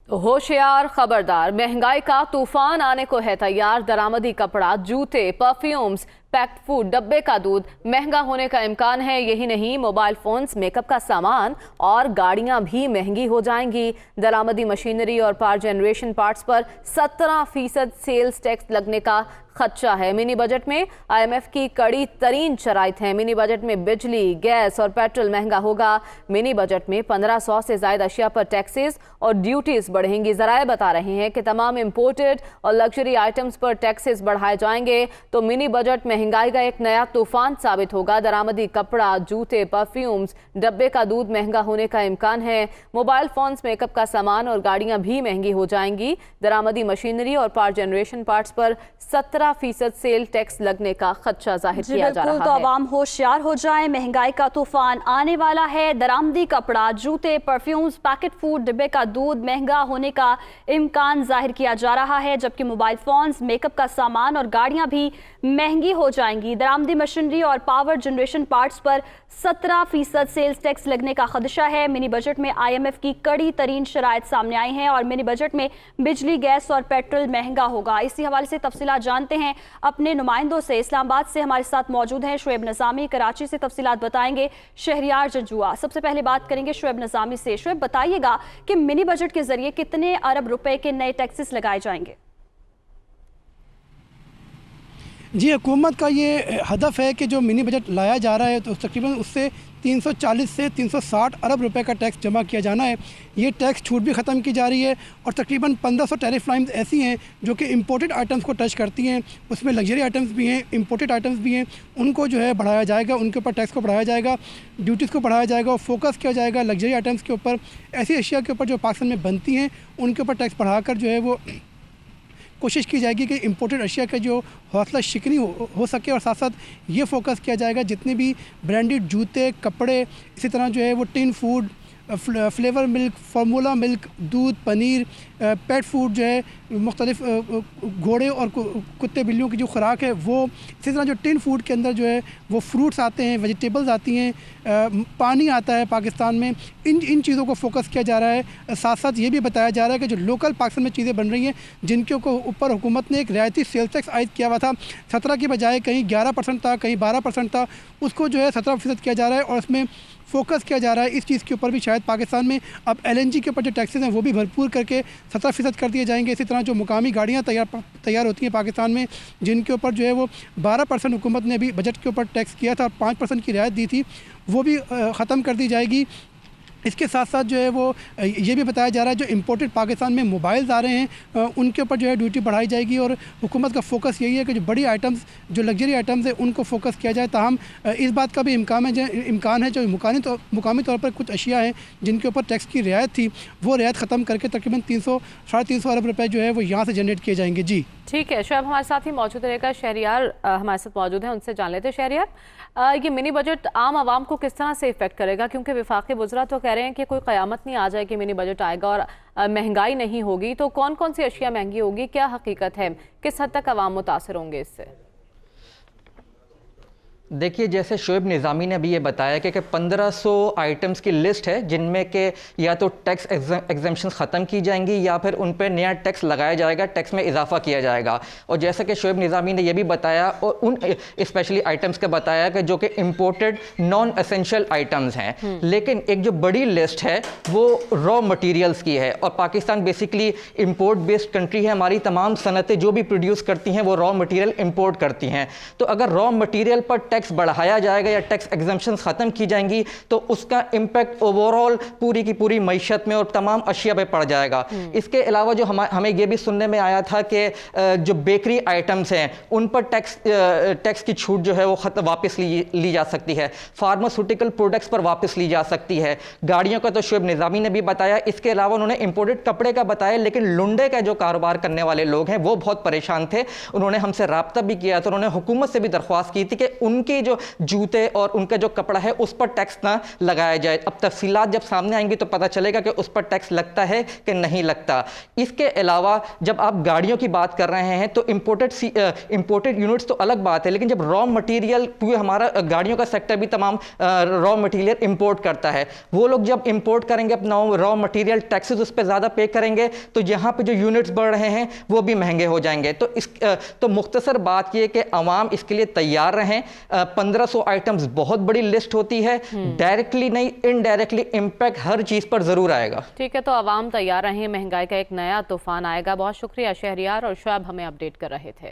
होशियार खबरदार, महंगाई का तूफान आने को है तैयार। दरामदी कपड़ा, जूते, परफ्यूम्स, पैक्ड फूड, डब्बे का दूध महंगा होने का इम्कान है। यही नहीं, मोबाइल फोन्स, मेकअप का सामान और गाड़ियां भी महंगी हो जाएंगी। दरामदी मशीनरी और पावर जनरेशन पार्ट्स पर 17% सेल्स टैक्स लगने का खदशा है। मिनी बजट में IMF की कड़ी तरीन शराइत है। मिनी बजट में बिजली, गैस और पेट्रोल महंगा होगा। मिनी बजट में 1500 से ज्यादा अशिया पर टैक्सेस और ड्यूटीज बढ़ेंगी। जराए बता रहे हैं कि तमाम इंपोर्टेड और लग्जरी आइटम्स पर टैक्सेस बढ़ाए जाएंगे। तो मिनी बजट महंगाई का एक नया तूफान साबित होगा। दरामदी कपड़ा, जूते, परफ्यूम्स, डब्बे का दूध महंगा होने का इम्कान है। मोबाइल फोन्स, मेकअप का सामान और गाड़ियां भी महंगी हो जाएंगी। दरामदी मशीनरी और पावर जनरेशन पार्ट्स पर 17% सेल टैक्स लगने का खदशा जाहिर किया जा रहा है। तो आवाम होशियार हो जाए, महंगाई का तूफान आने वाला है। दरामदी कपड़ा, जूते, परफ्यूम्स, पैकेट फूड, डिब्बे का दूध महंगा होने का इम्कान जाहिर किया जा रहा है, जबकि मोबाइल फोन्स, मेकअप का सामान और गाड़ियां भी महंगी हो जाएंगी। दरामदी मशीनरी और पावर जनरेशन पार्ट्स पर 17% सेल्स टैक्स लगने का खदशा है। मिनी बजट में IMF की कड़ी तरीन शराइत सामने आई हैं और मिनी बजट में बिजली, गैस और पेट्रोल महंगा होगा। इसी हवाले से तफसीलात जानते हैं अपने नुमाइंदों से। इस्लामाबाद से हमारे साथ मौजूद हैं शुएब निज़ामी, कराची से तफसीलात बताएंगे शहरियार जंजुआ। सबसे पहले बात करेंगे शुएब निज़ामी से। शुएब, बताइएगा कि मिनी बजट के जरिए कितने अरब रुपए के नए टैक्सेस लगाए जाएंगे? जी, हुकूमत का ये हदफ है कि जो मिनी बजट लाया जा रहा है तो तकरीबन उससे 340 से 360 अरब रुपए का टैक्स जमा किया जाना है। ये टैक्स छूट भी ख़त्म की जा रही है और तकरीबन 1500 टैरिफ लाइन्स ऐसी हैं जो कि इंपोर्टेड आइटम्स को टच करती हैं। उसमें लग्जरी आइटम्स भी हैं, इंपोर्टेड आइटम्स भी हैं, उनको जो है बढ़ाया जाएगा, उनके ऊपर टैक्स को बढ़ाया जाएगा, ड्यूटीज़ को बढ़ाया जाएगा और फोकस किया जाएगा लग्जरी आइटम्स के ऊपर। ऐसी अशिया के ऊपर जो पाकिस्तान में बनती हैं उनके ऊपर टैक्स बढ़ाकर जो है वो कोशिश की जाएगी कि इंपोर्टेड अशिया का जो हौसला शिकनी हो सके और साथ साथ ये फोकस किया जाएगा जितने भी ब्रांडेड जूते, कपड़े, इसी तरह जो है वो tin food, flavour milk, formula milk, दूध, पनीर, पेट फूड जो है मुख्तलिफ घोड़े और कुत्ते बिल्लियों की जो खुराक है वो, इसी तरह जो टिन फूड के अंदर जो है वो फ्रूट्स आते हैं, वेजिटेबल्स आती हैं, पानी आता है पाकिस्तान में। इन चीज़ों को फोकस किया जा रहा है। साथ साथ ये भी बताया जा रहा है कि जो लोकल पाकिस्तान में चीज़ें बन रही हैं जिनके ऊपर हुकूमत ने एक रियायती सेल्स टैक्स आयद किया हुआ था, 17 की बजाय कहीं 11% था, कहीं 12% था, उसको जो है 17% किया जा रहा है और उसमें फोकस किया जा रहा है इस चीज़ के ऊपर भी। शायद पाकिस्तान में अब LNG के ऊपर जो टैक्सेस हैं वो भी भरपूर करके 17% कर दिए जाएंगे। इसी तरह जो मुकामी गाड़ियाँ तैयार होती हैं पाकिस्तान में जिनके ऊपर जो है वो 12% हुकूमत ने भी बजट के ऊपर टैक्स किया था और 5% की रियायत दी थी, वो भी ख़त्म कर दी जाएगी। इसके साथ साथ जो है वो ये भी बताया जा रहा है जो इंपोर्टेड पाकिस्तान में मोबाइल्स आ रहे हैं उनके ऊपर जो है ड्यूटी बढ़ाई जाएगी और हुकूमत का फोकस यही है कि जो बड़ी आइटम्स, जो लग्जरी आइटम्स है उनको फोकस किया जाए। ताहम इस बात का भी इम्कान है जो मुकामी तौर पर कुछ अशिया हैं जिनके ऊपर टैक्स की रियायत थी वो रियायत ख़त्म करके तकरीबन 300-350 अरब रुपये जो है वो यहाँ से जनरेट किए जाएंगे। जी ठीक है, शुएब हमारे साथ ही मौजूद रहेगा। शहरियार हमारे साथ मौजूद हैं, उनसे जान लेते हैं। शहरियार, ये मिनी बजट आम आवाम को किस तरह से इफेक्ट करेगा? क्योंकि वफाकी वज़रा तो कह रहे हैं कि कोई क़यामत नहीं आ जाएगी, मिनी बजट आएगा और महंगाई नहीं होगी। तो कौन कौन सी अशिया महंगी होगी, क्या हकीकत है, किस हद तक आवाम मुतासर होंगे इससे? देखिए, जैसे शुएब निज़ामी ने अभी ये बताया कि 1500 आइटम्स की लिस्ट है जिनमें के या तो टैक्स एग्जेम्पशन ख़त्म की जाएंगी या फिर उन पर नया टैक्स लगाया जाएगा, टैक्स में इजाफा किया जाएगा। और जैसा कि शुएब निज़ामी ने यह भी बताया और उन स्पेशली आइटम्स का बताया कि जो कि इम्पोर्टेड नॉन एसेंशियल आइटम्स हैं। लेकिन एक जो बड़ी लिस्ट है वो रॉ मटीरियल्स की है और Pakistan basically import based country है। हमारी तमाम सनतें जो भी प्रोड्यूस करती हैं वो रॉ मटीरियल इम्पोर्ट करती हैं। तो अगर रॉ मटीरियल पर टैक्स बढ़ाया जाएगा या टैक्स एग्जम्पशन खत्म की जाएंगी तो उसका इंपैक्ट ओवरऑल पूरी की पूरी मईशत में और तमाम अशिया पे पड़ जाएगा। इसके अलावा जो हमें यह भी सुनने में आया था कि जो बेकरी आइटम्स हैं उन पर टैक्स की छूट जो है वो वापस ली जा सकती है, फार्मास्यूटिकल प्रोडक्ट्स पर वापस ली जा सकती है। गाड़ियों का तो शुएब निज़ामी ने भी बताया। इसके अलावा उन्होंने इंपोर्टेड कपड़े का बताया, लेकिन लुंडे का जो कारोबार करने वाले लोग हैं वो बहुत परेशान थे। उन्होंने हमसे राब्ता भी किया था, उन्होंने हुकूमत से भी दरख्वास्त की थी कि उनके उनके जो जूते और उनका जो कपड़ा है उस पर टैक्स ना लगाया जाए। अब तफसीलात जब सामने आएंगी तो पता चलेगा कि उस पर टैक्स लगता है कि नहीं लगता। इसके अलावा जब आप गाड़ियों की बात कर रहे हैं तो इंपोर्टेड यूनिट्स तो अलग बात है, लेकिन जब रॉ मटेरियल, क्योंकि हमारा गाड़ियों का सेक्टर भी तमाम रॉ मटेरियल इंपोर्ट करता है, वो लोग जब इंपोर्ट करेंगे अपना रॉ मटेरियल टैक्सेस उस पर ज़्यादा पे करेंगे तो यहाँ पे जो यूनिट्स बढ़ रहे हैं वो भी महंगे हो जाएंगे। तो मुख्तसर बात ये कि अवाम इसके लिए तैयार रहें। 1500 आइटम्स बहुत बड़ी लिस्ट होती है, डायरेक्टली नहीं इनडायरेक्टली इम्पैक्ट हर चीज़ पर ज़रूर आएगा। ठीक है, तो अवाम तैयार रहें, महंगाई का एक नया तूफान आएगा। बहुत शुक्रिया शहरियार और शुएब हमें अपडेट कर रहे थे।